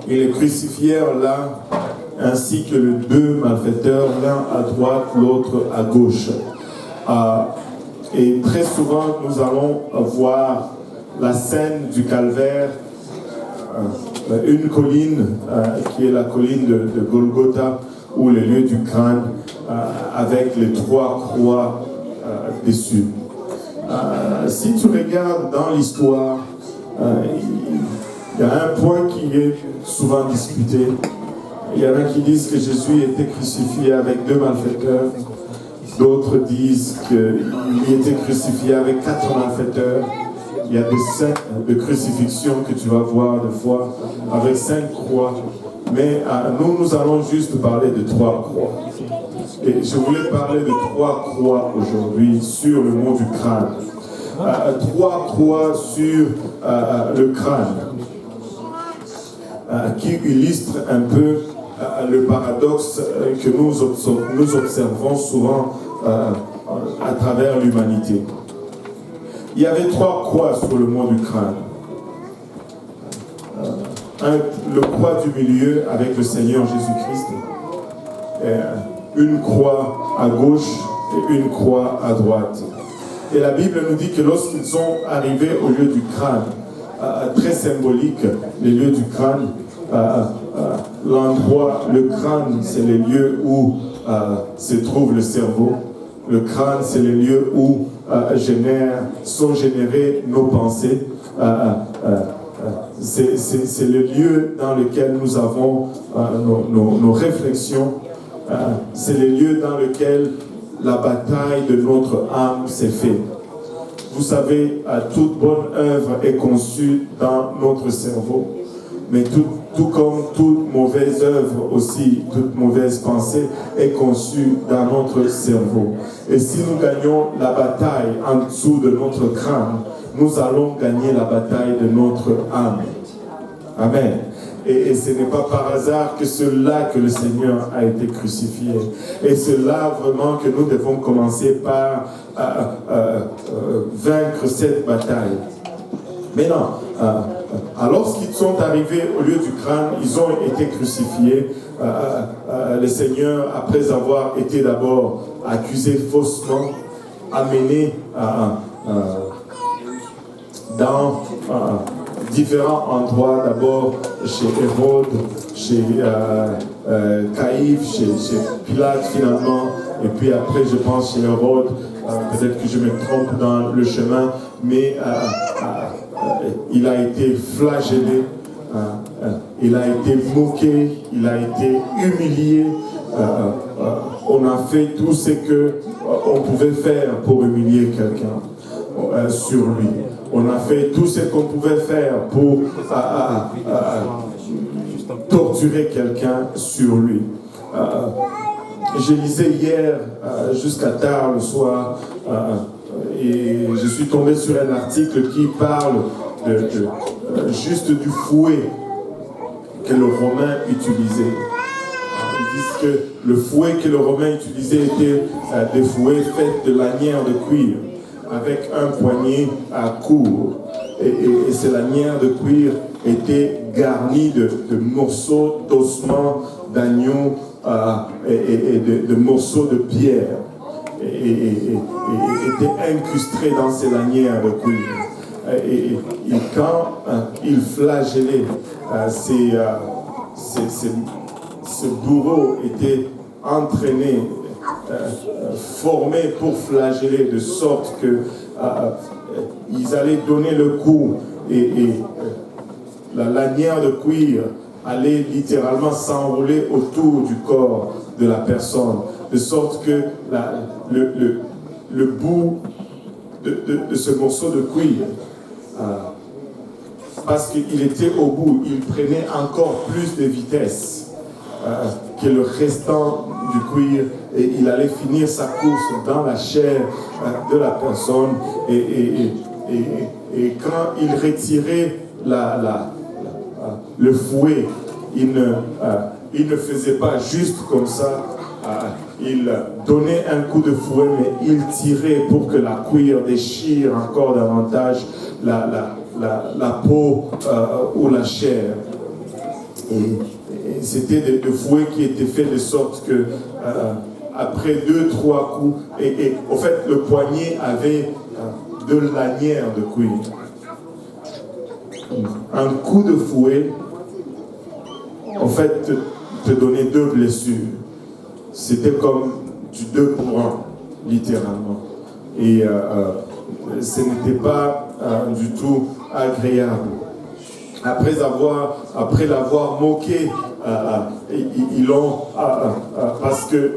Ils les crucifièrent là, ainsi que les deux malfaiteurs, l'un à droite, l'autre à gauche. Et très souvent, nous allons voir la scène du calvaire, une colline qui est la colline de Golgotha, ou le lieu du crâne, avec les trois croix dessus. Si tu regardes dans l'histoire, il y a un point qui est souvent discuté. Il y en a qui disent que Jésus était crucifié avec deux malfaiteurs. D'autres disent qu'il était crucifié avec 4 malfaiteurs. Il y a des scènes de crucifixion que tu vas voir des fois avec 5 croix. Mais nous allons juste parler de 3 croix. Et je voulais parler de 3 croix aujourd'hui sur le mont du crâne. 3 croix sur le crâne qui illustrent un peu le paradoxe que nous observons souvent à travers l'humanité. Il y avait 3 croix sur le mont du crâne. Le croix du milieu avec le Seigneur Jésus-Christ, une croix à gauche et une croix à droite. Et la Bible nous dit que lorsqu'ils sont arrivés au lieu du crâne, très symbolique, les lieux du crâne, l'endroit, le crâne, c'est les lieux où se trouve le cerveau. Le crâne, c'est les lieux où sont générées nos pensées. C'est le lieu dans lequel nous avons nos réflexions. C'est le lieu dans lequel la bataille de notre âme s'est faite. Vous savez, toute bonne œuvre est conçue dans notre cerveau. Mais tout comme toute mauvaise œuvre aussi, toute mauvaise pensée est conçue dans notre cerveau. Et si nous gagnons la bataille en dessous de notre crâne, nous allons gagner la bataille de notre âme. Amen. Et ce n'est pas par hasard que c'est là que le Seigneur a été crucifié. Et c'est là vraiment que nous devons commencer par vaincre cette bataille. Mais non, alors qu'ils sont arrivés au lieu du crâne, ils ont été crucifiés. Le Seigneur, après avoir été d'abord accusé faussement, amené dans différents endroits, d'abord chez Hérode, chez Caïphe, chez Pilate finalement, et puis après je pense chez Hérode, peut-être que je me trompe dans le chemin, mais il a été flagellé, il a été moqué, il a été humilié. On a fait tout ce qu'on pouvait faire pour humilier quelqu'un sur lui. On a fait tout ce qu'on pouvait faire pour torturer quelqu'un sur lui. Je lisais hier jusqu'à tard le soir et je suis tombé sur un article qui parle juste du fouet que le Romain utilisait. Ils disent que le fouet que le Romain utilisait était des fouets faits de lanières de cuir, avec un poignet court. Et ces lanières de cuir étaient garnies de morceaux d'ossements d'agneau et de morceaux de pierre. Et étaient incrustés dans ces lanières de cuir. Et quand il flagellait, ce bourreau était entraîné, formé pour flageller, de sorte que ils allaient donner le coup et la lanière de cuir allait littéralement s'enrouler autour du corps de la personne, de sorte que le bout de ce morceau de cuir, parce qu'il était au bout, il prenait encore plus de vitesse que le restant du cuir, et il allait finir sa course dans la chair de la personne, et quand il retirait le fouet, il ne faisait pas juste comme ça, il donnait un coup de fouet, mais il tirait pour que la cuir déchire encore davantage la peau ou la chair. Et c'était des fouets qui étaient faits de sorte que après 2-3 coups, et en fait le poignet avait 2 lanières de cuir. Un coup de fouet, en fait, te donnait 2 blessures. C'était comme du 2 pour 1, littéralement. Et ce n'était pas du tout agréable. Après l'avoir moqué, ils l'ont, parce que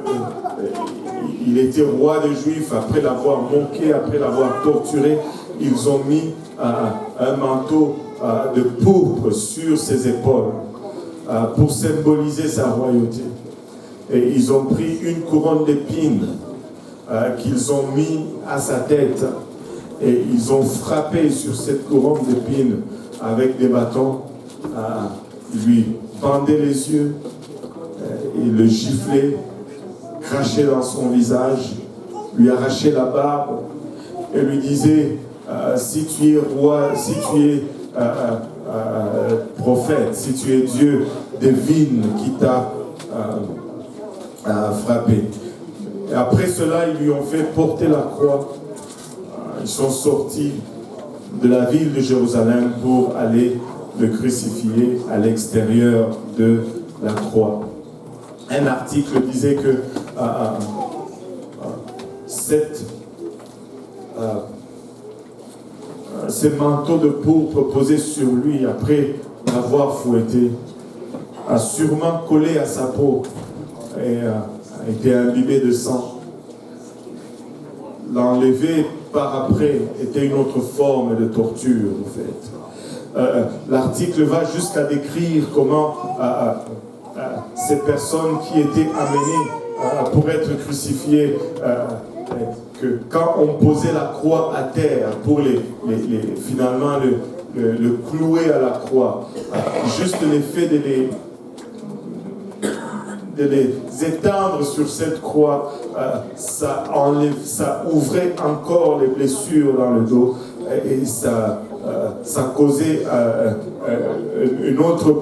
il était roi des Juifs, après l'avoir moqué, après l'avoir torturé, ils ont mis un manteau de pourpre sur ses épaules pour symboliser sa royauté. Et ils ont pris une couronne d'épines qu'ils ont mis à sa tête et ils ont frappé sur cette couronne d'épines avec des bâtons, lui bandaient les yeux, et le giflaient, crachaient dans son visage, lui arrachaient la barbe et lui disaient si tu es roi, si tu es prophète, si tu es Dieu, devine qui t'a frappé. Et après cela, ils lui ont fait porter la croix. Ils sont sortis de la ville de Jérusalem pour aller le crucifier à l'extérieur de la croix. Un article disait que ces manteaux de pourpre posés sur lui après l'avoir fouetté a sûrement collé à sa peau et a été imbibé de sang. L'enlever par après était une autre forme de torture, en fait. L'article va jusqu'à décrire comment ces personnes qui étaient amenées pour être crucifiées, que quand on posait la croix à terre pour finalement le clouer à la croix, juste l'effet de les étendre sur cette croix, ça ouvrait encore les blessures dans le dos et ça causait une autre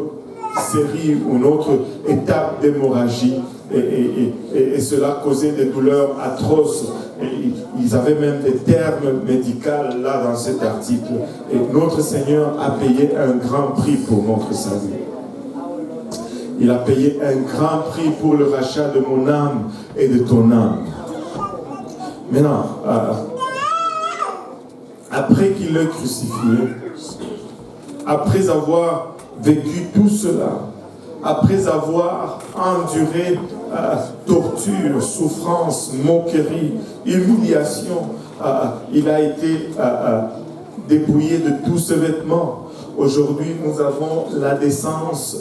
série, une autre étape d'hémorragie et cela causait des douleurs atroces. Et ils avaient même des termes médicaux là dans cet article. Et notre Seigneur a payé un grand prix pour notre salut. Il a payé un grand prix pour le rachat de mon âme et de ton âme. Maintenant, après qu'il l'ait crucifié, après avoir vécu tout cela, après avoir enduré torture, souffrance, moquerie, humiliation, il a été dépouillé de tous ses vêtements. Aujourd'hui, nous avons la décence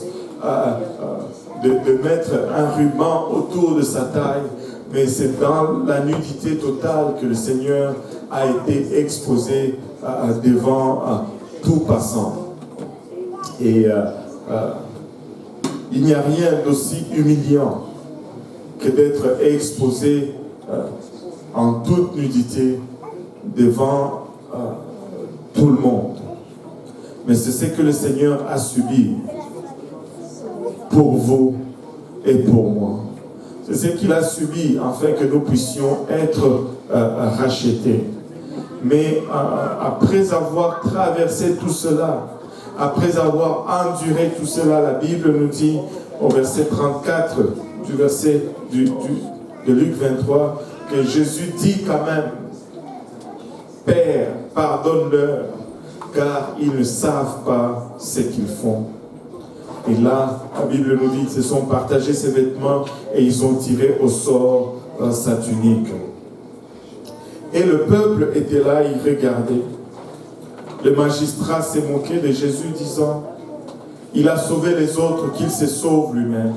de mettre un ruban autour de sa taille, mais c'est dans la nudité totale que le Seigneur a été exposé devant tout passant. Et il n'y a rien d'aussi humiliant que d'être exposé en toute nudité devant tout le monde. Mais c'est ce que le Seigneur a subi pour vous et pour moi. C'est ce qu'il a subi afin que nous puissions être rachetés. Mais après avoir traversé tout cela, après avoir enduré tout cela, la Bible nous dit au verset 34 du verset de Luc 23 que Jésus dit quand même: Père, pardonne-leur, car ils ne savent pas ce qu'ils font. Et là, la Bible nous dit qu'ils se sont partagés ses vêtements et ils ont tiré au sort sa tunique. Et le peuple était là, il regardait. Le magistrat s'est moqué de Jésus, disant: il a sauvé les autres, qu'il se sauve lui-même.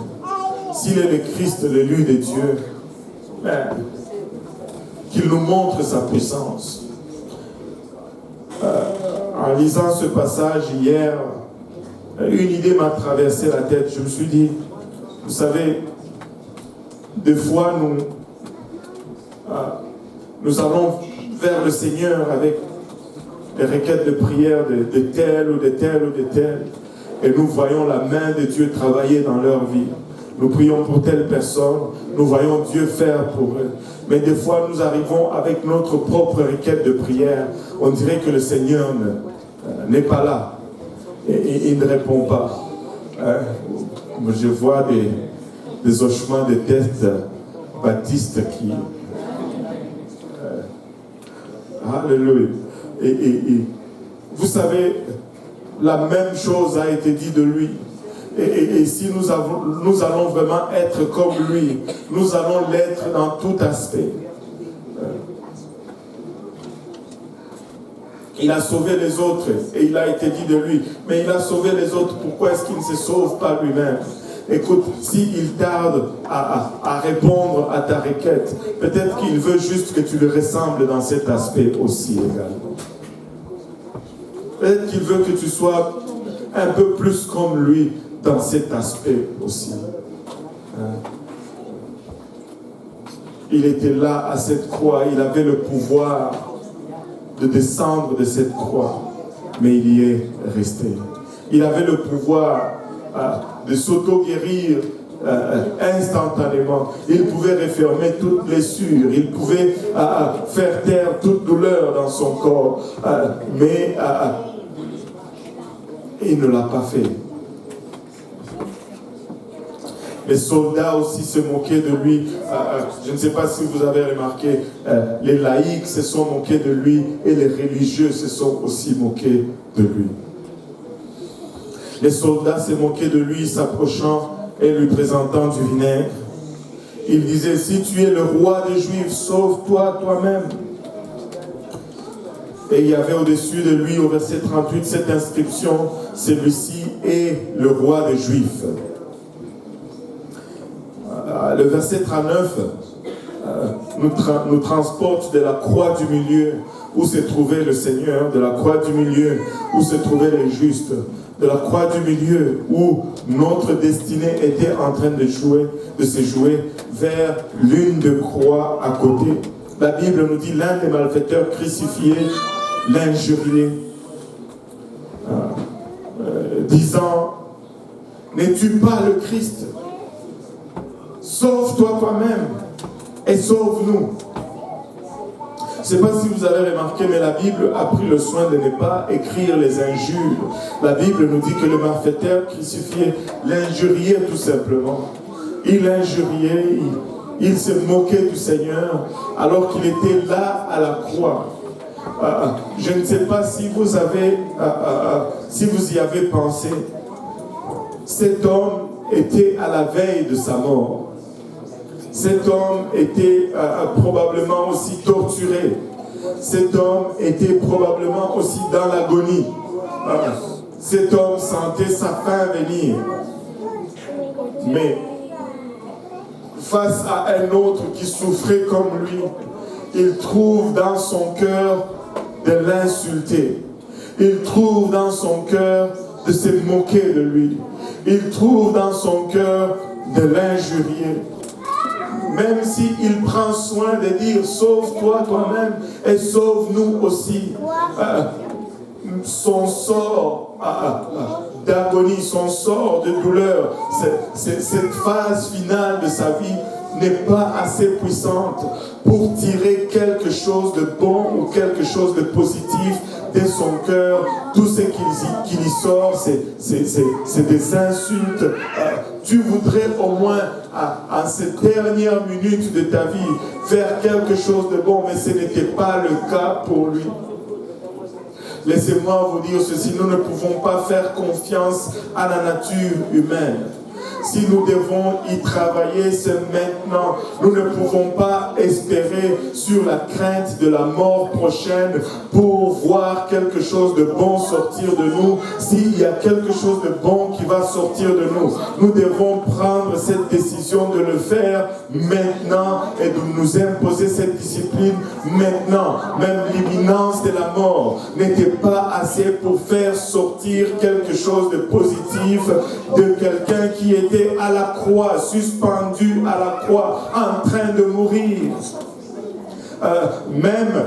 S'il est le Christ, l'élu de Dieu, qu'il nous montre sa puissance. En lisant ce passage hier, une idée m'a traversé la tête. Je me suis dit, vous savez, des fois nous allons vers le Seigneur avec des requêtes de prière de tel ou de tel ou de tel. et nous voyons la main de Dieu travailler dans leur vie. Nous prions pour telle personne, nous voyons Dieu faire pour eux. Mais des fois, nous arrivons avec notre propre requête de prière. On dirait que le Seigneur n'est pas là. Et il ne répond pas. Je vois des hochements de tête baptistes qui... Alléluia. Et vous savez, la même chose a été dit de lui. Et si nous allons vraiment être comme lui, nous allons l'être dans tout aspect. Il a sauvé les autres et il a été dit de lui. Mais il a sauvé les autres, pourquoi est-ce qu'il ne se sauve pas lui-même? Écoute, s'il tarde à répondre à ta requête, peut-être qu'il veut juste que tu le ressembles dans cet aspect aussi également. Peut-être qu'il veut que tu sois un peu plus comme lui dans cet aspect aussi. Il était là à cette croix, il avait le pouvoir de descendre de cette croix, mais il y est resté. Il avait le pouvoir de s'auto-guérir instantanément. Il pouvait refermer toute blessure, il pouvait faire taire toute douleur dans son corps, mais il ne l'a pas fait. Les soldats aussi se moquaient de lui. Je ne sais pas si vous avez remarqué, les laïcs se sont moqués de lui et les religieux se sont aussi moqués de lui. Les soldats se moquaient de lui, s'approchant et lui présentant du vinaigre. Il disait, si tu es le roi des Juifs, sauve-toi toi-même. Et il y avait au-dessus de lui, au verset 38, cette inscription, celui-ci est le roi des Juifs. Le verset 39 nous transporte de la croix du milieu où se trouvait le Seigneur, de la croix du milieu où se trouvaient les justes, de la croix du milieu où notre destinée était en train de se jouer vers l'une de croix à côté. La Bible nous dit l'un des malfaiteurs crucifiés l'injuriait, disant, n'es-tu pas le Christ? Sauve-toi toi-même et sauve-nous. Je ne sais pas si vous avez remarqué, mais la Bible a pris le soin de ne pas écrire les injures. La Bible nous dit que le malfaiteur crucifié l'injuriait tout simplement. Il l'injuriait, il se moquait du Seigneur alors qu'il était là à la croix. Je ne sais pas si vous y avez pensé. Cet homme était à la veille de sa mort. Cet homme était probablement aussi torturé. Cet homme était probablement aussi dans l'agonie. Cet homme sentait sa fin venir. Mais face à un autre qui souffrait comme lui, il trouve dans son cœur de l'insulter. Il trouve dans son cœur de se moquer de lui. Il trouve dans son cœur de l'injurier. Même s'il prend soin de dire « Sauve-toi toi-même et sauve-nous aussi ». Son sort d'agonie, son sort de douleur, cette phase finale de sa vie n'est pas assez puissante pour tirer quelque chose de bon ou quelque chose de positif de son cœur. Tout ce qui y sort, c'est des insultes. Tu voudrais au moins, à cette dernière minute de ta vie, faire quelque chose de bon, mais ce n'était pas le cas pour lui. Laissez-moi vous dire ceci, nous ne pouvons pas faire confiance à la nature humaine. Si nous devons y travailler, c'est maintenant. Nous ne pouvons pas espérer sur la crainte de la mort prochaine pour voir quelque chose de bon sortir de nous. S'il y a quelque chose de bon qui va sortir de nous, nous devons prendre cette décision de le faire maintenant et de nous imposer cette discipline maintenant. Même l'imminence de la mort n'était pas assez pour faire sortir quelque chose de positif de quelqu'un qui était à la croix, suspendu à la croix, en train de mourir. même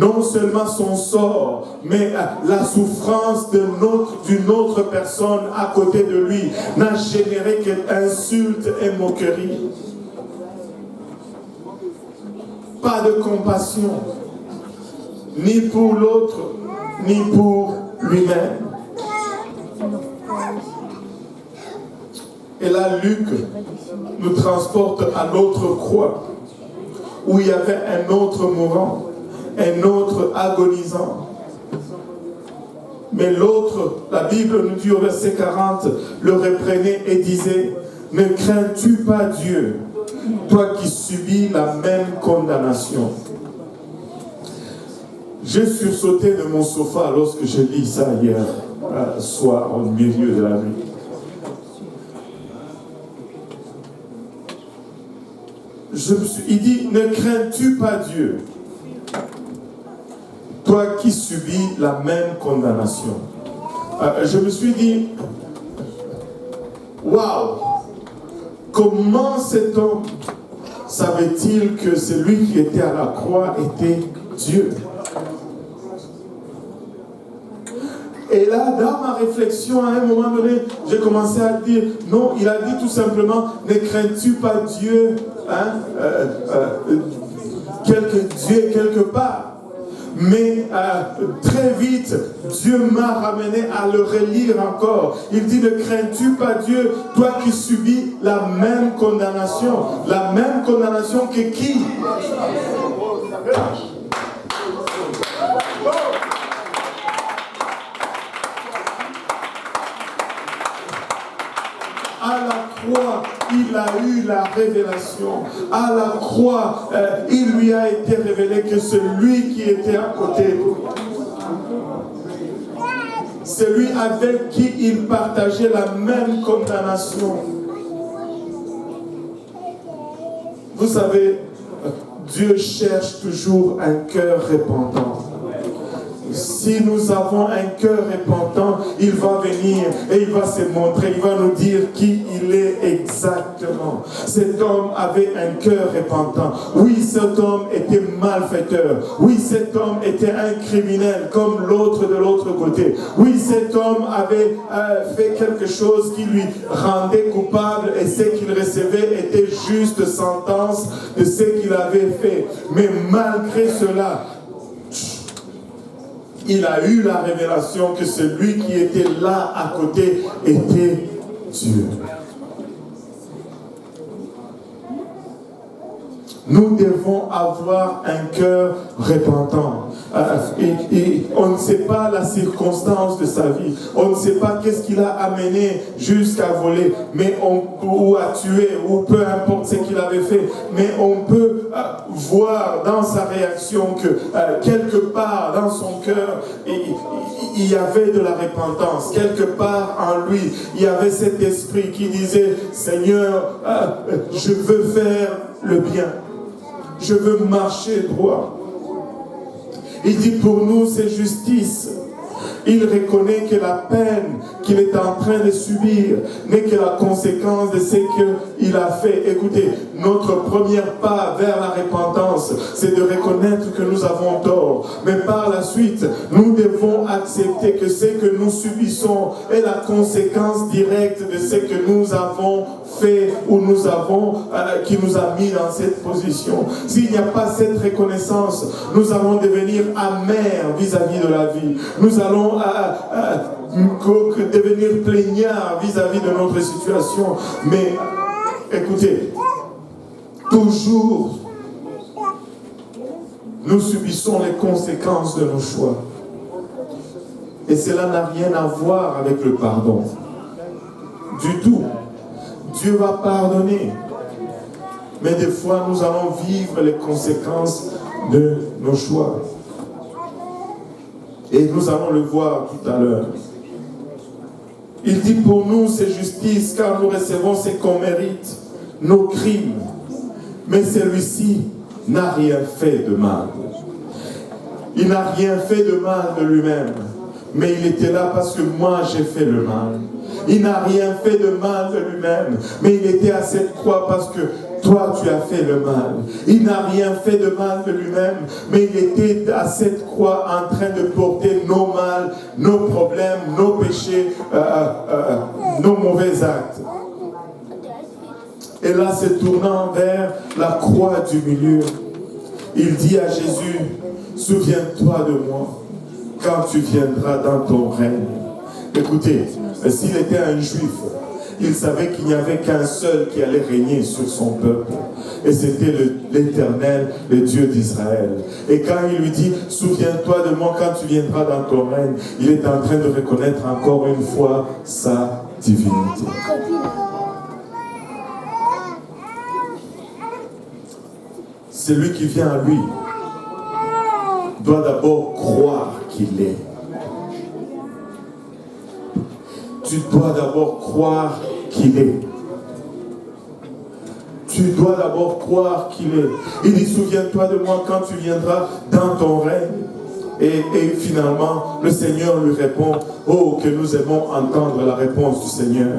non seulement son sort, mais la souffrance d'une autre personne à côté de lui n'a généré qu'insultes et moqueries. Pas de compassion, ni pour l'autre, ni pour lui-même. Et là, Luc nous transporte à l'autre croix, où il y avait un autre mourant, un autre agonisant. Mais l'autre, la Bible nous dit au verset 40, le reprenait et disait, « Ne crains-tu pas Dieu, toi qui subis la même condamnation ?» J'ai sursauté de mon sofa lorsque je lis ça hier soir, au milieu de la nuit. Il dit, ne crains-tu pas Dieu, toi qui subis la même condamnation. Je me suis dit, waouh, comment cet homme savait-il que celui qui était à la croix était Dieu? Et là, dans ma réflexion, à un moment donné, j'ai commencé à dire, non, il a dit tout simplement, ne crains-tu pas Dieu, Dieu quelque part. Mais très vite, Dieu m'a ramené à le relire encore. Il dit, ne crains-tu pas Dieu, toi qui subis la même condamnation. La même condamnation que qui? À la croix, il a eu la révélation. À la croix, il lui a été révélé que celui qui était à côté de lui, celui avec qui il partageait la même condamnation. Vous savez, Dieu cherche toujours un cœur repentant. Si nous avons un cœur repentant, il va venir et il va se montrer, il va nous dire qui il est exactement. Cet homme avait un cœur repentant. Oui, cet homme était malfaiteur. Oui, cet homme était un criminel comme l'autre de l'autre côté. Oui, cet homme avait fait quelque chose qui lui rendait coupable et ce qu'il recevait était juste sentence de ce qu'il avait fait. Mais malgré cela, il a eu la révélation que celui qui était là à côté était Dieu. Nous devons avoir un cœur repentant. Et on ne sait pas la circonstance de sa vie. On ne sait pas qu'est-ce qu'il a amené jusqu'à voler, ou à tuer, ou peu importe ce qu'il avait fait. Mais on peut voir dans sa réaction que quelque part dans son cœur, il y avait de la repentance. Quelque part en lui, il y avait cet esprit qui disait, Seigneur, je veux faire le bien. Je veux marcher droit. Il dit pour nous c'est justice. Il reconnaît que la peine qu'il est en train de subir n'est que la conséquence de ce qu'il a fait. Écoutez, notre premier pas vers la repentance, c'est de reconnaître que nous avons tort. Mais par la suite, nous devons accepter que ce que nous subissons est la conséquence directe de ce que nous avons fait ou qui nous a mis dans cette position. S'il n'y a pas cette reconnaissance, nous allons devenir amers vis-à-vis de la vie. Nous allons devenir plaignards vis-à-vis de notre situation. Mais écoutez, toujours nous subissons les conséquences de nos choix. Et cela n'a rien à voir avec le pardon. Du tout. Dieu va pardonner. Mais des fois, nous allons vivre les conséquences de nos choix. Et nous allons le voir tout à l'heure. Il dit pour nous c'est justice car nous recevons ce qu'on mérite, nos crimes. Mais celui-ci n'a rien fait de mal. Il n'a rien fait de mal de lui-même. Mais il était là parce que moi j'ai fait le mal. Il n'a rien fait de mal de lui-même. Mais il était à cette croix parce que toi tu as fait le mal. Il n'a rien fait de mal de lui-même, mais il était à cette croix en train de porter nos mal, nos problèmes, nos péchés, nos mauvais actes. Et là, se tournant vers la croix du milieu, il dit à Jésus, souviens-toi de moi quand tu viendras dans ton règne. Écoutez, s'il était un juif, il savait qu'il n'y avait qu'un seul qui allait régner sur son peuple. Et c'était l'Éternel, le Dieu d'Israël. Et quand il lui dit, souviens-toi de moi quand tu viendras dans ton règne, il est en train de reconnaître encore une fois sa divinité. Celui qui vient à lui doit d'abord croire qu'il est. Tu dois d'abord croire qu'il est. Tu dois d'abord croire qu'il est. Il dit, souviens-toi de moi quand tu viendras dans ton règne. Et finalement, le Seigneur lui répond, oh, que nous aimons entendre la réponse du Seigneur.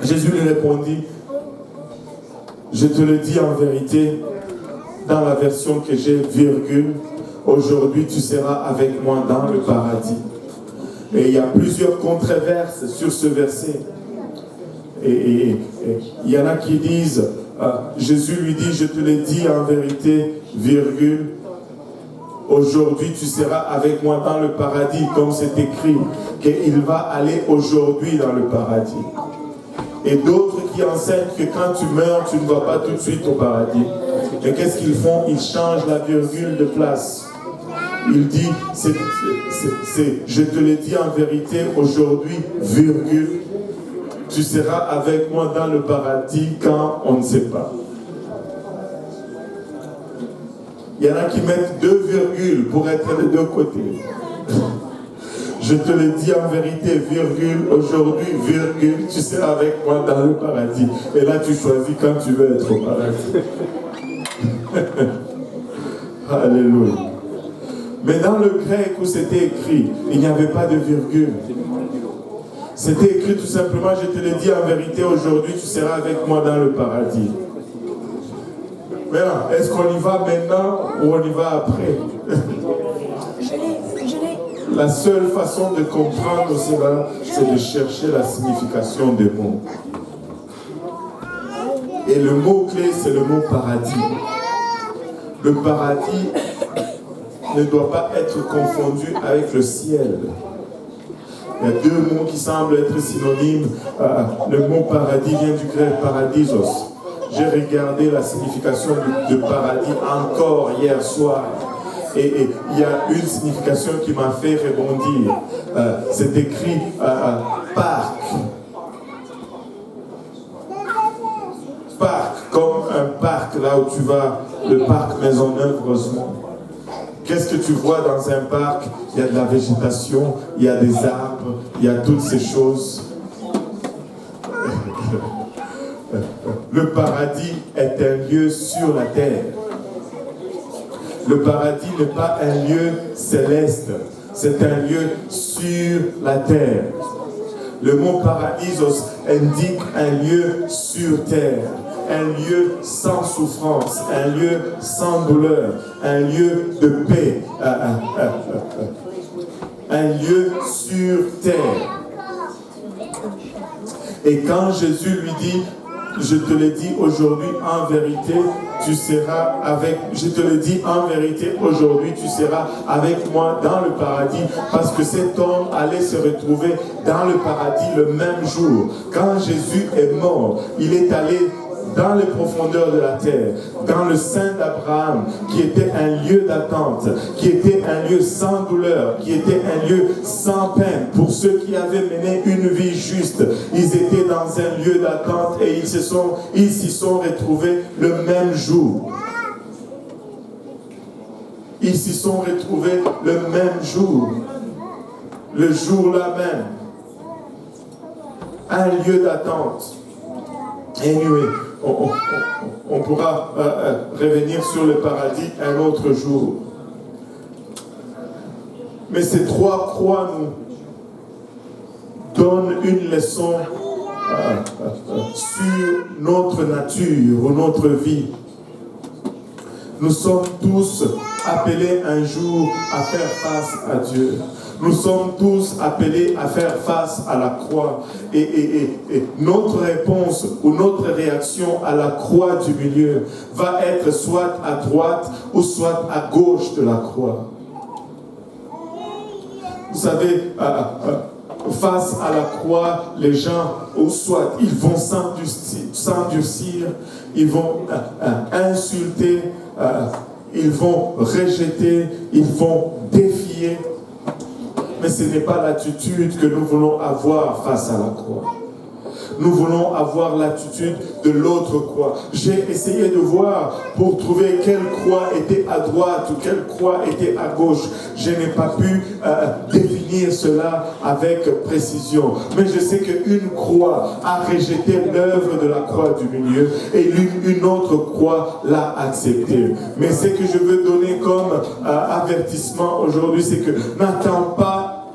Jésus lui répondit, je te le dis en vérité, dans la version que j'ai, virgule, aujourd'hui tu seras avec moi dans le paradis. Et il y a plusieurs controverses sur ce verset. Et il y en a qui disent, Jésus lui dit, je te le dis en vérité, virgule, aujourd'hui tu seras avec moi dans le paradis, comme c'est écrit, qu'il va aller aujourd'hui dans le paradis. Et d'autres qui enseignent que quand tu meurs, tu ne vas pas tout de suite au paradis. Et qu'est-ce qu'ils font? Ils changent la virgule de place. Il dit, je te le dis en vérité, aujourd'hui, virgule, tu seras avec moi dans le paradis quand on ne sait pas. Il y en a qui mettent 2 virgules pour être de 2 côtés. Je te le dis en vérité, virgule, aujourd'hui, virgule, tu seras avec moi dans le paradis. Et là, tu choisis quand tu veux être au paradis. Alléluia. Mais dans le grec où c'était écrit, il n'y avait pas de virgule. C'était écrit tout simplement, je te le dis en vérité, aujourd'hui, tu seras avec moi dans le paradis. Maintenant, est-ce qu'on y va maintenant ou on y va après? La seule façon de comprendre cela, c'est de chercher la signification des mots. Et le mot-clé, c'est le mot paradis. Le paradis ne doit pas être confondu avec le ciel. Il y a 2 mots qui semblent être synonymes. Le mot paradis vient du grec paradisos. J'ai regardé la signification de paradis encore hier soir. Et il y a une signification qui m'a fait rebondir. C'est écrit parc. Parc, comme un parc là où tu vas, le parc Maisonneuve-Rosemont. Qu'est-ce que tu vois dans un parc? Il y a de la végétation, il y a des arbres, il y a toutes ces choses. Le paradis est un lieu sur la terre. Le paradis n'est pas un lieu céleste, c'est un lieu sur la terre. Le mot paradisos indique un lieu sur terre, un lieu sans souffrance, un lieu sans douleur, un lieu de paix, un lieu sur terre. Et quand Jésus lui dit, je te le dis aujourd'hui en vérité, tu seras avec, je te le dis en vérité aujourd'hui, tu seras avec moi dans le paradis, parce que cet homme allait se retrouver dans le paradis le même jour. Quand Jésus est mort, il est allé dans les profondeurs de la terre, dans le sein d'Abraham, qui était un lieu d'attente, qui était un lieu sans douleur, qui était un lieu sans peine. Pour ceux qui avaient mené une vie juste, ils étaient dans un lieu d'attente et ils s'y sont retrouvés le même jour. Ils s'y sont retrouvés le même jour, le jour-là même. Un lieu d'attente. Anyway, on pourra revenir sur le paradis un autre jour. Mais ces 3 croix nous donnent une leçon sur notre nature ou notre vie. Nous sommes tous appelés un jour à faire face à Dieu. Nous sommes tous appelés à faire face à la croix. Et notre réponse ou notre réaction à la croix du milieu va être soit à droite ou soit à gauche de la croix. Vous savez, face à la croix, les gens, ou soit ils vont s'endurcir, ils vont insulter, ils vont rejeter, ils vont défier. Mais ce n'est pas l'attitude que nous voulons avoir face à la croix. Nous voulons avoir l'attitude de l'autre croix. J'ai essayé de voir pour trouver quelle croix était à droite ou quelle croix était à gauche. Je n'ai pas pu définir cela avec précision. Mais je sais qu'une croix a rejeté l'œuvre de la croix du milieu et une autre croix l'a acceptée. Mais ce que je veux donner comme avertissement aujourd'hui, c'est que n'attends pas,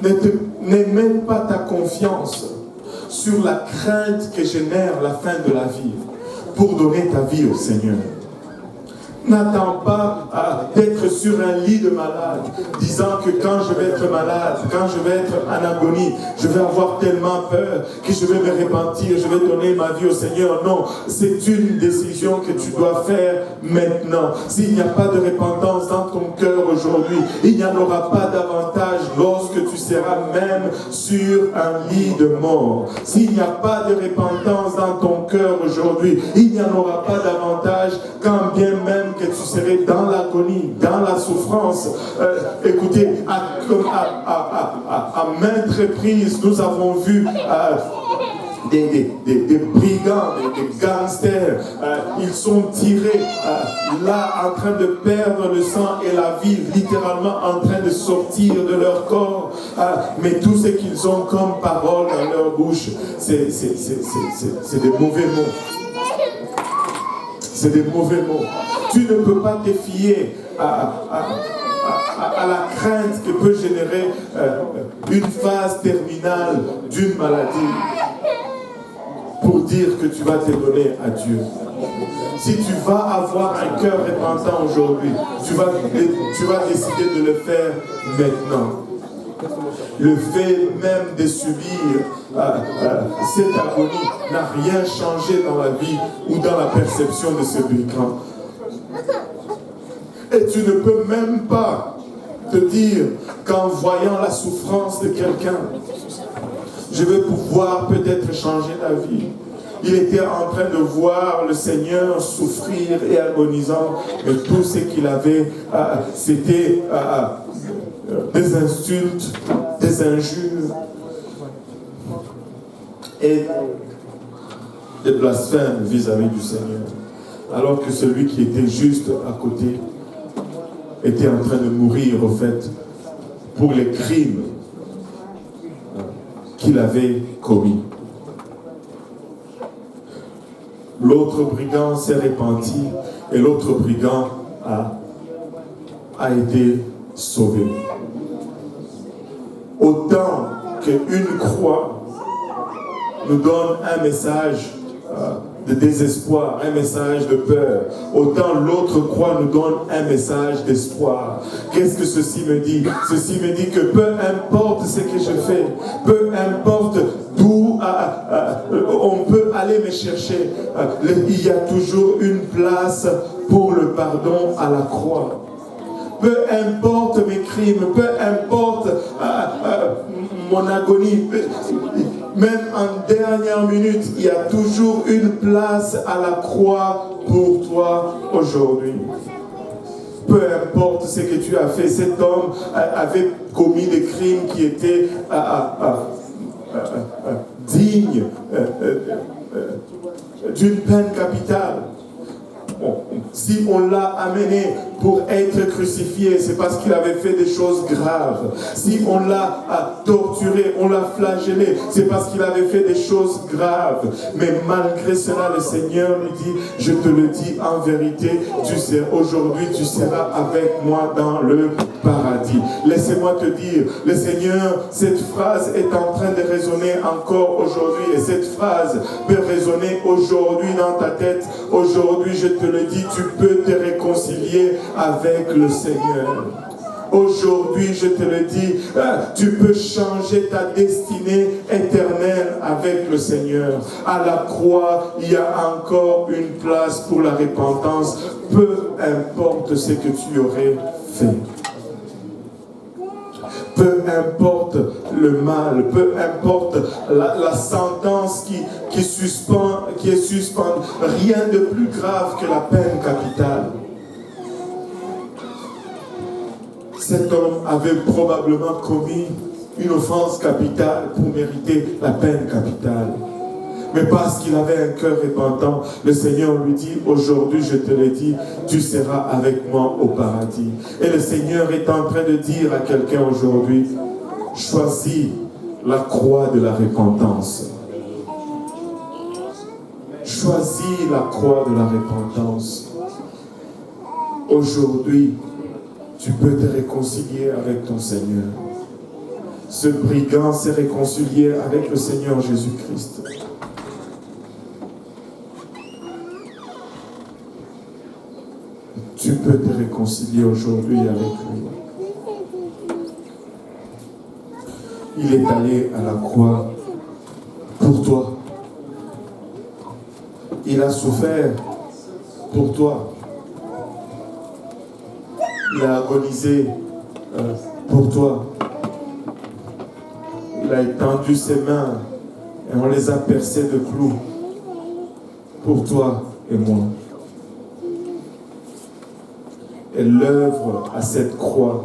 ne mets pas ta confiance sur la crainte que génère la fin de la vie pour donner ta vie au Seigneur. N'attends pas d'être sur un lit de malade, disant que quand je vais être malade, quand je vais être en agonie, je vais avoir tellement peur que je vais me repentir, je vais donner ma vie au Seigneur. Non, c'est une décision que tu dois faire maintenant. S'il n'y a pas de repentance dans ton cœur aujourd'hui, il n'y en aura pas davantage lorsque tu seras même sur un lit de mort. S'il n'y a pas de repentance dans ton cœur aujourd'hui, il n'y en aura pas davantage quand bien même que tu serais dans l'agonie, dans la souffrance. Écoutez, à maintes reprises, nous avons vu des brigands, des gangsters, ils sont tirés là en train de perdre le sang et la vie, littéralement en train de sortir de leur corps, mais tout ce qu'ils ont comme parole dans leur bouche, c'est des mauvais mots. C'est des mauvais mots. Tu ne peux pas te fier à la crainte que peut générer une phase terminale d'une maladie pour dire que tu vas te donner à Dieu. Si tu vas avoir un cœur repentant aujourd'hui, tu vas décider de le faire maintenant. Le fait même de subir cette agonie n'a rien changé dans la vie ou dans la perception de ce brigand. Et tu ne peux même pas te dire qu'en voyant la souffrance de quelqu'un, je vais pouvoir peut-être changer la vie. Il était en train de voir le Seigneur souffrir et agonisant, mais tout ce qu'il avait, c'était des insultes, des injures et des blasphèmes vis-à-vis du Seigneur. Alors que celui qui était juste à côté était en train de mourir, au fait, pour les crimes qu'il avait commis. L'autre brigand s'est repenti et l'autre brigand a été sauvé. Autant qu'une croix nous donne un message de désespoir, un message de peur, autant l'autre croix nous donne un message d'espoir. Qu'est-ce que ceci me dit? Ceci me dit que peu importe ce que je fais, peu importe d'où on peut aller me chercher, il y a toujours une place pour le pardon à la croix. Peu importe mes crimes, peu importe mon agonie, même en dernière minute, il y a toujours une place à la croix pour toi aujourd'hui. Peu importe ce que tu as fait, cet homme avait commis des crimes qui étaient dignes d'une peine capitale. Bon, Si on l'a amené pour être crucifié, c'est parce qu'il avait fait des choses graves. Si on l'a torturé, on l'a flagellé, c'est parce qu'il avait fait des choses graves. Mais malgré cela, le Seigneur lui dit, je te le dis en vérité, aujourd'hui tu seras avec moi dans le paradis. Laissez-moi te dire, le Seigneur, cette phrase est en train de résonner encore aujourd'hui. Et cette phrase peut résonner aujourd'hui dans ta tête. Aujourd'hui, je te le dis, tu peux te réconcilier avec le Seigneur. Aujourd'hui, je te le dis, tu peux changer ta destinée éternelle avec le Seigneur. À la croix, il y a encore une place pour la repentance, peu importe ce que tu aurais fait. Peu importe le mal, peu importe la sentence qui est suspendue, rien de plus grave que la peine capitale. Cet homme avait probablement commis une offense capitale pour mériter la peine capitale. Mais parce qu'il avait un cœur repentant, le Seigneur lui dit, aujourd'hui je te le dis, tu seras avec moi au paradis. Et le Seigneur est en train de dire à quelqu'un aujourd'hui, choisis la croix de la repentance. Choisis la croix de la repentance. Aujourd'hui, tu peux te réconcilier avec ton Seigneur. Ce brigand s'est réconcilié avec le Seigneur Jésus-Christ. Tu peux te réconcilier aujourd'hui avec lui. Il est allé à la croix pour toi. Il a souffert pour toi. Il a agonisé pour toi. Il a étendu ses mains et on les a percées de clous pour toi et moi. Et l'œuvre à cette croix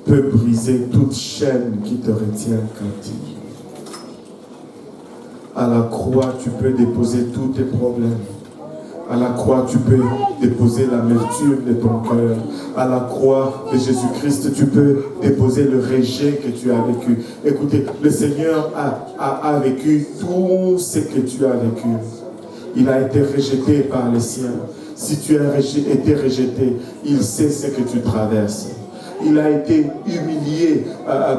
peut briser toute chaîne qui te retient captif. À la croix, tu peux déposer tous tes problèmes. À la croix, tu peux déposer l'amertume de ton cœur. À la croix de Jésus-Christ, tu peux déposer le rejet que tu as vécu. Écoutez, le Seigneur a vécu tout ce que tu as vécu. Il a été rejeté par les siens. Si tu as été rejeté, il sait ce que tu traverses. Il a été humilié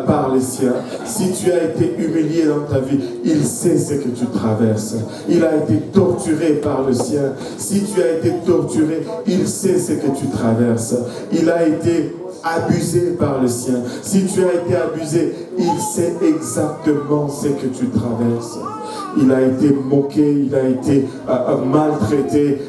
par les siens. Si tu as été humilié dans ta vie, il sait ce que tu traverses. Il a été torturé par le sien. Si tu as été torturé, il sait ce que tu traverses. Il a été abusé par le sien. Si tu as été abusé, il sait exactement ce que tu traverses. Il a été moqué, il a été maltraité,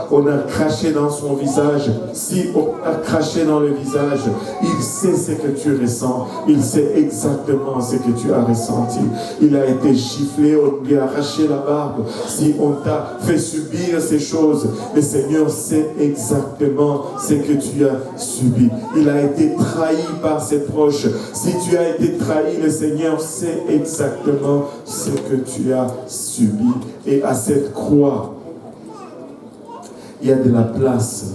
on a craché dans son visage. Si on a craché dans le visage, il sait ce que tu ressens, il sait exactement ce que tu as ressenti. Il a été giflé, on lui a arraché la barbe. Si on t'a fait subir ces choses, le Seigneur sait exactement ce que tu as subi. Il a été trahi par ses proches. Si tu as été trahi, le Seigneur sait exactement ce que tu as subi. Et à cette croix, il y a de la place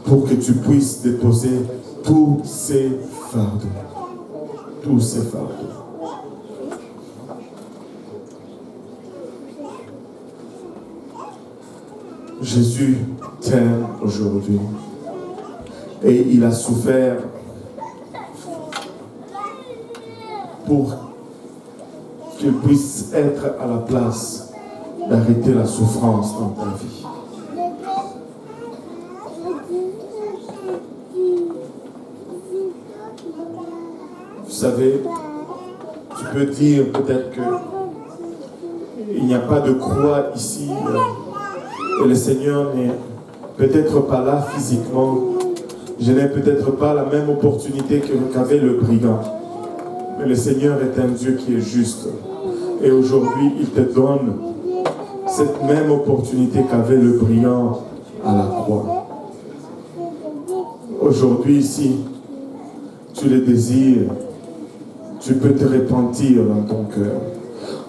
pour que tu puisses déposer tous ces fardeaux. Tous ces fardeaux. Jésus t'aime aujourd'hui. Et il a souffert pour qu'il puisse être à la place d'arrêter la souffrance dans ta vie. Vous savez, tu peux dire peut-être qu'il n'y a pas de croix ici et le Seigneur n'est peut-être pas là physiquement. Je n'ai peut-être pas la même opportunité qu'avait le brigand. Mais le Seigneur est un Dieu qui est juste. Et aujourd'hui, il te donne cette même opportunité qu'avait le brigand à la croix. Aujourd'hui, si tu le désires, tu peux te repentir dans ton cœur.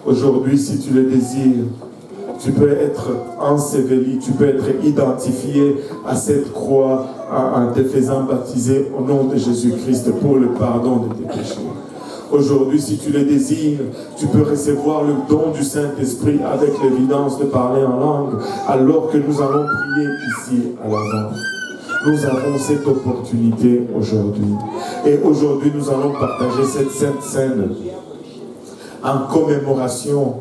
Aujourd'hui, si tu le désires, tu peux être enseveli, tu peux être identifié à cette croix en te faisant baptiser au nom de Jésus-Christ pour le pardon de tes péchés. Aujourd'hui, si tu le désires, tu peux recevoir le don du Saint-Esprit avec l'évidence de parler en langue, alors que nous allons prier ici à l'avant. Nous avons cette opportunité aujourd'hui. Et aujourd'hui, nous allons partager cette sainte scène en commémoration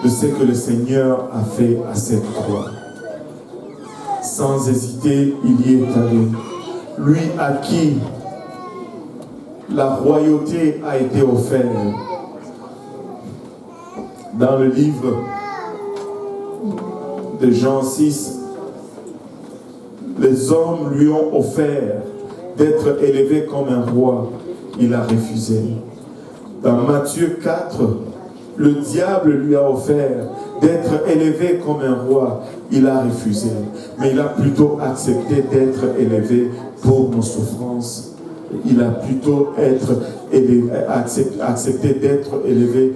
de ce que le Seigneur a fait à cette croix. Sans hésiter, il y est allé. Lui à qui la royauté a été offerte. Dans le livre de Jean 6, les hommes lui ont offert d'être élevé comme un roi. Il a refusé. Dans Matthieu 4, le diable lui a offert d'être élevé comme un roi. Il a refusé. Mais il a plutôt accepté d'être élevé pour nos souffrances. Il a plutôt accepté d'être élevé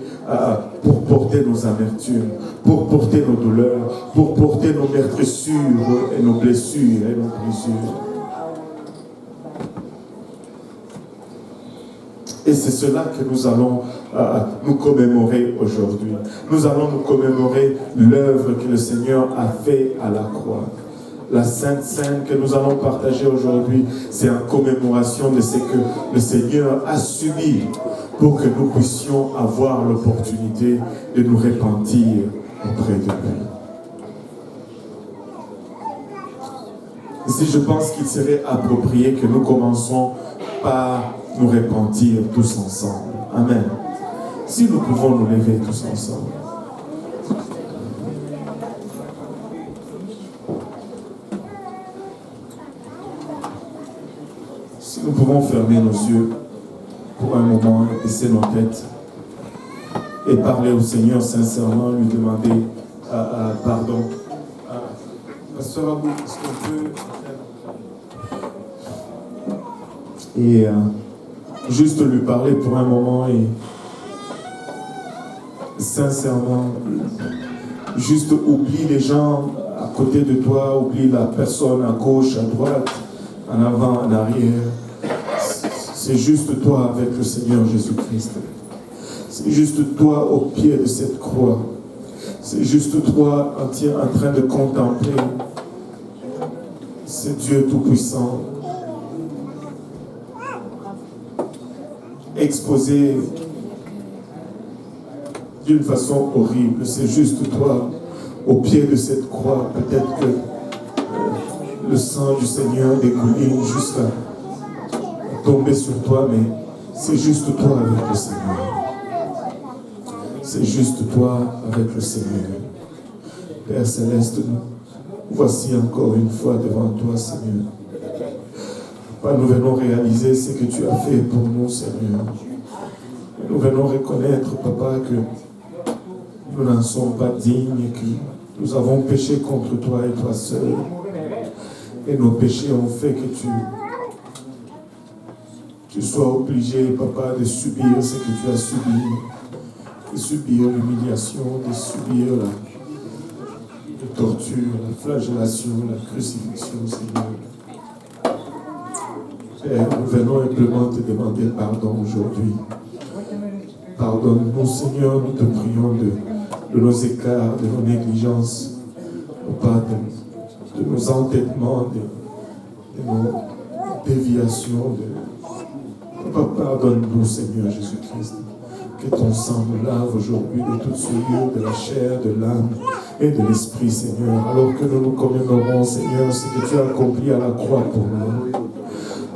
pour porter nos amertumes, pour porter nos douleurs, pour porter nos meurtrissures et nos blessures et nos brisures. Et c'est cela que nous allons nous commémorer aujourd'hui. Nous allons nous commémorer l'œuvre que le Seigneur a fait à la croix. La Sainte Seine que nous allons partager aujourd'hui, c'est en commémoration de ce que le Seigneur a subi pour que nous puissions avoir l'opportunité de nous repentir auprès de lui. Ici, je pense qu'il serait approprié que nous commençons par nous repentir tous ensemble. Amen. Si nous pouvons nous lever tous ensemble. Nous pouvons fermer nos yeux pour un moment, baisser nos têtes et parler au Seigneur sincèrement, lui demander pardon. Pasteur Abou, est-ce qu'on peut... Et juste lui parler pour un moment et sincèrement, juste oublie les gens à côté de toi, oublie la personne à gauche, à droite, en avant, en arrière. C'est juste toi avec le Seigneur Jésus-Christ. C'est juste toi au pied de cette croix. C'est juste toi en train de contempler ce Dieu Tout-Puissant. Exposé d'une façon horrible. C'est juste toi au pied de cette croix. Peut-être que le sang du Seigneur dégouline jusqu'à tomber sur toi, mais c'est juste toi avec le Seigneur. C'est juste toi avec le Seigneur. Père Céleste, nous voici encore une fois devant toi, Seigneur. Papa, nous venons réaliser ce que tu as fait pour nous, Seigneur. Et nous venons reconnaître, Papa, que nous n'en sommes pas dignes et que nous avons péché contre toi et toi seul. Et nos péchés ont fait que tu sois obligé, Papa, de subir ce que tu as subi, de subir l'humiliation, de subir la torture, la flagellation, la crucifixion, Seigneur. Père, nous venons simplement te demander pardon aujourd'hui. Pardonne-nous, Seigneur, nous te prions de nos écarts, de nos négligences, Papa, de nos entêtements, de nos déviations, pardonne-nous, Seigneur Jésus-Christ. Que ton sang nous lave aujourd'hui de toute souillure de la chair, de l'âme et de l'esprit, Seigneur. Alors que nous nous commémorons, Seigneur, ce que tu as accompli à la croix pour nous.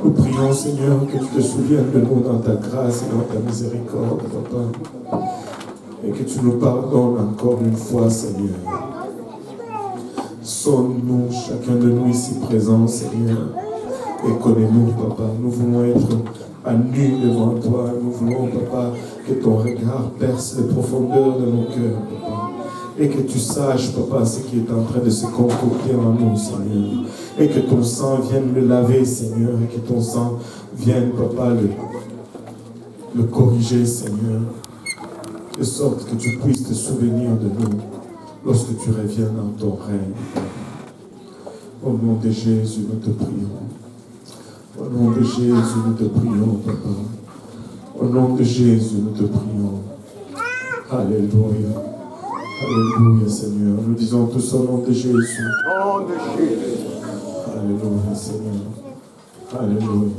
Nous prions, Seigneur, que tu te souviennes de nous dans ta grâce et dans ta miséricorde, Papa. Et que tu nous pardonnes encore une fois, Seigneur. Sonne-nous, chacun de nous ici présents, Seigneur. Et connais-nous, Papa. Nous voulons être à nu devant toi. Nous voulons, Papa, que ton regard perce les profondeurs de nos cœurs, Papa. Et que tu saches, Papa, ce qui est en train de se concocter en nous, Seigneur. Et que ton sang vienne le laver, Seigneur. Et que ton sang vienne, Papa, le corriger, Seigneur. De sorte que tu puisses te souvenir de nous lorsque tu reviens dans ton règne. Au nom de Jésus, nous te prions. Au nom de Jésus, nous te prions, Papa. Au nom de Jésus, nous te prions. Alléluia. Alléluia, Seigneur. Nous disons tous au nom de Jésus. Au nom de Jésus. Alléluia, Seigneur. Alléluia.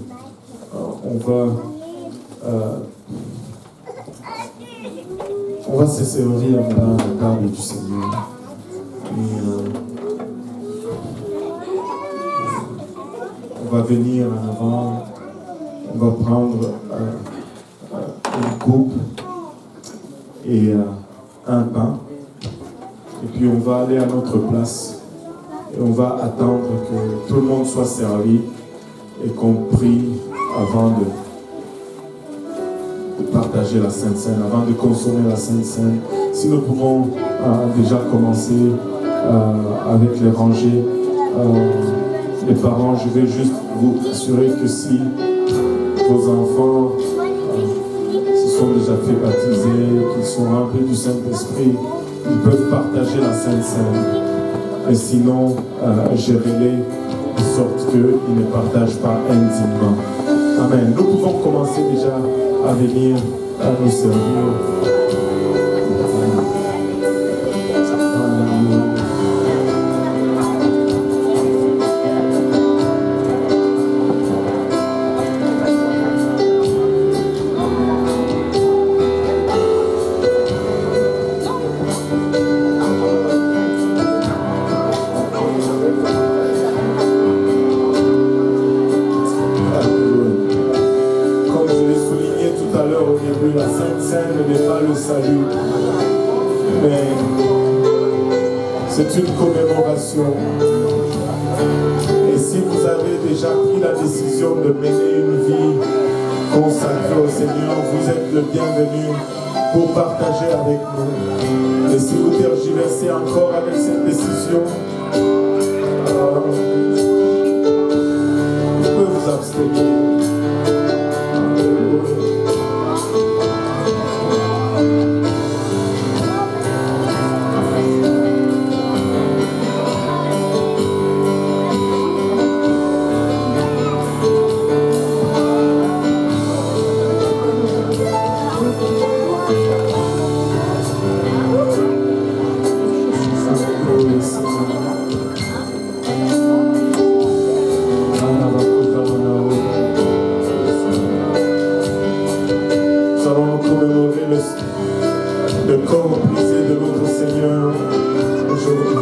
On va se servir maintenant à la table du Seigneur. Et, on va venir en avant. On va prendre une coupe et un pain. Et puis on va aller à notre place. Et on va attendre que tout le monde soit servi et qu'on prie avant de partager la Sainte Seine, avant de consommer la Sainte Seine. Si nous pouvons déjà commencer avec les rangées, les parents, je vais juste vous assurer que si vos enfants se sont déjà fait baptiser, qu'ils sont remplis du Saint-Esprit, ils peuvent partager la Sainte Seine. Et sinon, gérez-les de sorte qu'ils ne partagent pas intimement. Amen. Nous pouvons commencer déjà à venir à nous servir. C'est une commémoration. Et si vous avez déjà pris la décision de mener une vie consacrée au Seigneur, vous êtes le bienvenu pour partager avec nous. Et si vous tergiversez encore avec cette décision, vous pouvez vous abstenir. Le corps brisé de notre Seigneur aujourd'hui.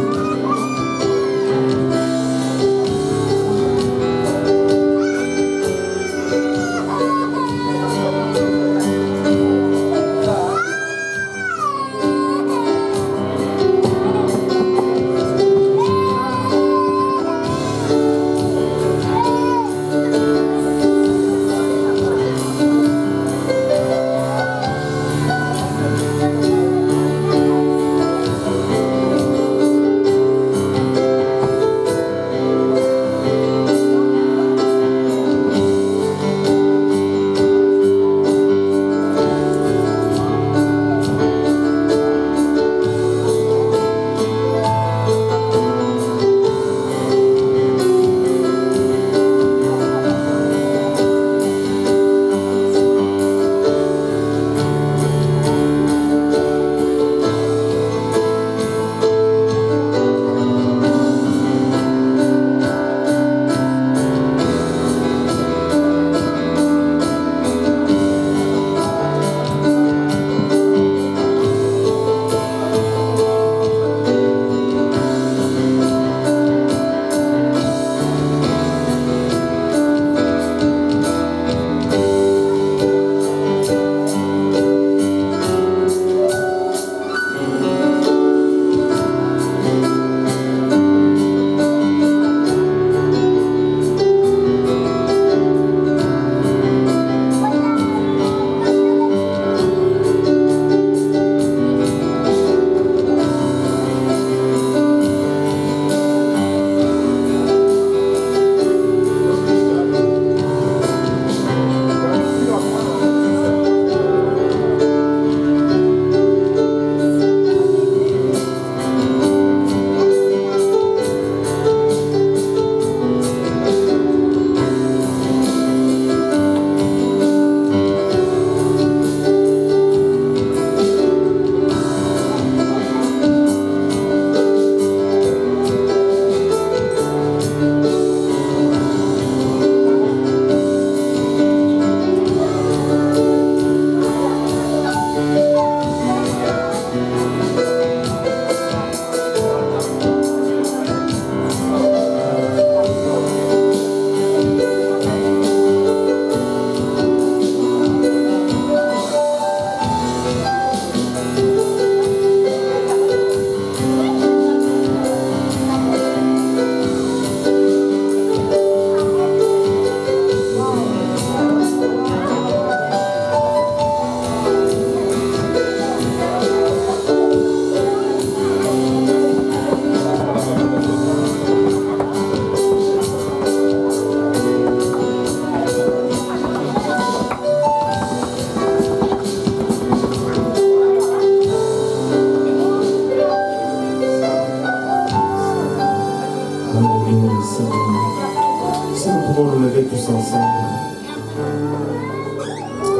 ensemble.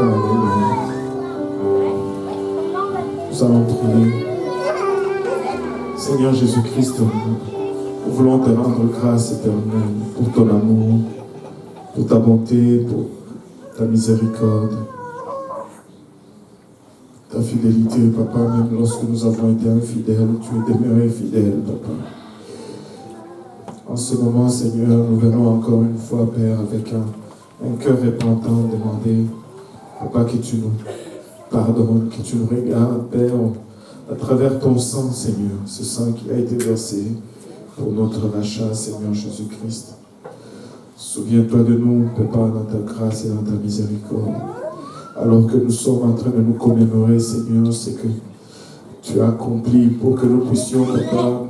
Alléluia. Nous allons prier. Seigneur Jésus-Christ, nous voulons te rendre grâce éternelle pour ton amour, pour ta bonté, pour ta miséricorde, ta fidélité, Papa. Même lorsque nous avons été infidèles, tu es demeuré fidèle, Papa. En ce moment, Seigneur, nous venons encore une fois, Père, avec un cœur repentant, demander, Papa, que tu nous pardonnes, que tu nous regardes, Père, à travers ton sang, Seigneur, ce sang qui a été versé pour notre rachat, Seigneur Jésus-Christ. Souviens-toi de nous, Papa, dans ta grâce et dans ta miséricorde. Alors que nous sommes en train de nous commémorer, Seigneur, c'est que tu as accompli pour que nous puissions, Papa,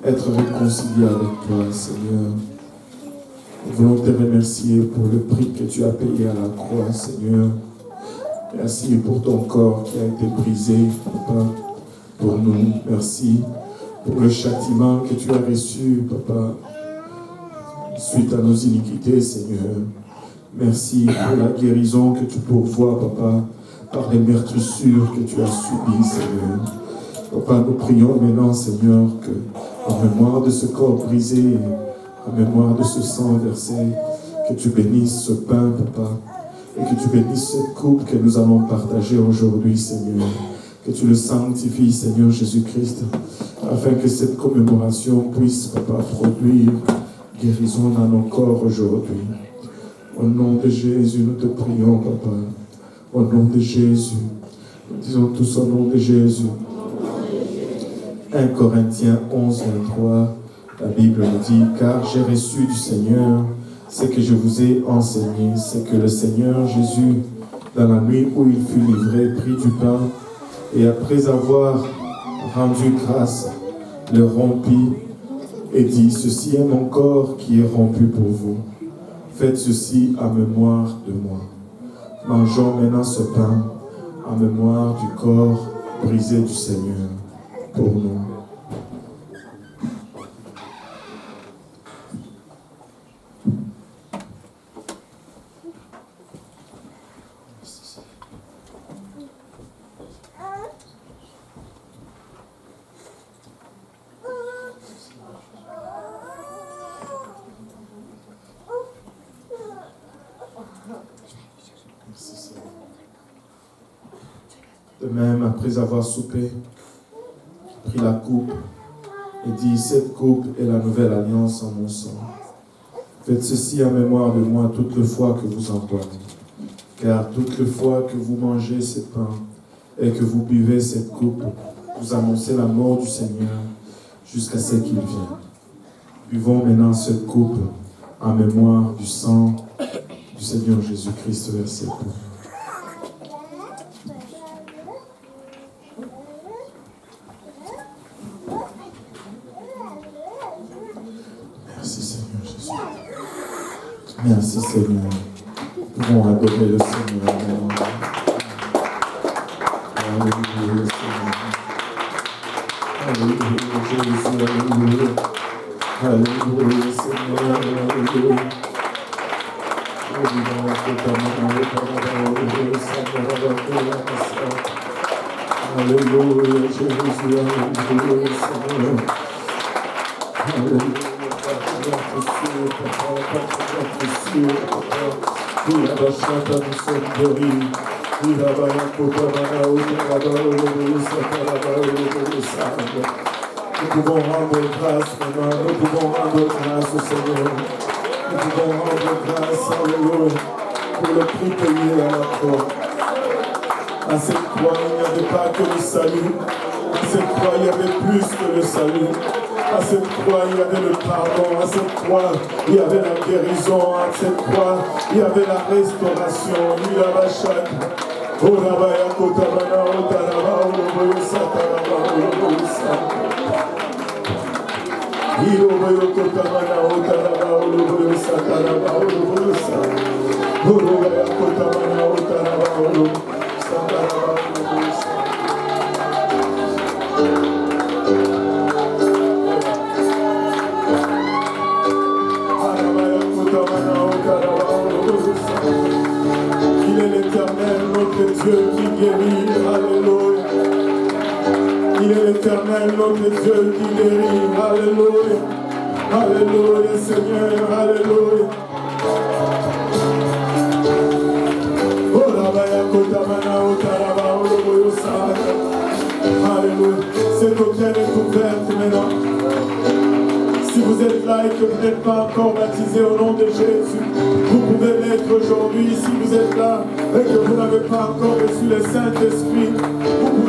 être réconciliés avec toi, Seigneur. Nous voulons te remercier pour le prix que tu as payé à la croix, Seigneur. Merci pour ton corps qui a été brisé, Papa, pour nous. Merci pour le châtiment que tu as reçu, Papa, suite à nos iniquités, Seigneur. Merci pour la guérison que tu pourvois, Papa, par les meurtrissures que tu as subies, Seigneur. Papa, nous prions maintenant, Seigneur, que en mémoire de ce corps brisé, en mémoire de ce sang versé, que tu bénisses ce pain, Papa, et que tu bénisses cette coupe que nous allons partager aujourd'hui, Seigneur. Que tu le sanctifies, Seigneur Jésus-Christ, afin que cette commémoration puisse, Papa, produire guérison dans nos corps aujourd'hui. Au nom de Jésus, nous te prions, Papa. Au nom de Jésus. Nous disons tous au nom de Jésus. 1 Corinthiens 11, 23, la Bible nous dit, « Car j'ai reçu du Seigneur ce que je vous ai enseigné, c'est que le Seigneur Jésus, dans la nuit où il fut livré, prit du pain, et après avoir rendu grâce, le rompit et dit, « Ceci est mon corps qui est rompu pour vous. Faites ceci en mémoire de moi. » Mangeons maintenant ce pain en mémoire du corps brisé du Seigneur pour nous. De même, après avoir soupé, prit la coupe et dit, « Cette coupe est la nouvelle alliance en mon sang. Faites ceci en mémoire de moi toutes les fois que vous en boirez. Car toutes les fois que vous mangez ce pain et que vous buvez cette coupe, vous annoncez la mort du Seigneur jusqu'à ce qu'il vienne. Buvons maintenant cette coupe en mémoire du sang du Seigneur Jésus-Christ versé pour nous. » Merci Seigneur. Nous pouvons adorer le Seigneur. Alléluia Seigneur. Alléluia Jésus. Alléluia. Alléluia Seigneur. Alléluia. Alléluia Jésus. Alléluia Seigneur. Alléluia. Nous pouvons rendre grâce maintenant, nous pouvons rendre grâce au Seigneur. Nous pouvons rendre grâce, alléluia, pour le prix payé à la croix. À cette croix, il n'y avait pas que le salut. À cette croix, il y avait plus que le salut. À cette croix, il y avait le pardon. À cette croix, il y avait la guérison. À cette croix, il y avait la restauration. Il y avait chaque. Il est l'Éternel, notre Dieu qui guérit. Alléluia. Alléluia, Seigneur. Alléluia. Alléluia. Cette autel est ouverte maintenant. Si vous êtes là et que vous n'êtes pas encore baptisé au nom de Jésus, vous pouvez l'être aujourd'hui. Si vous êtes là et que vous n'avez pas encore reçu le Saint-Esprit, vous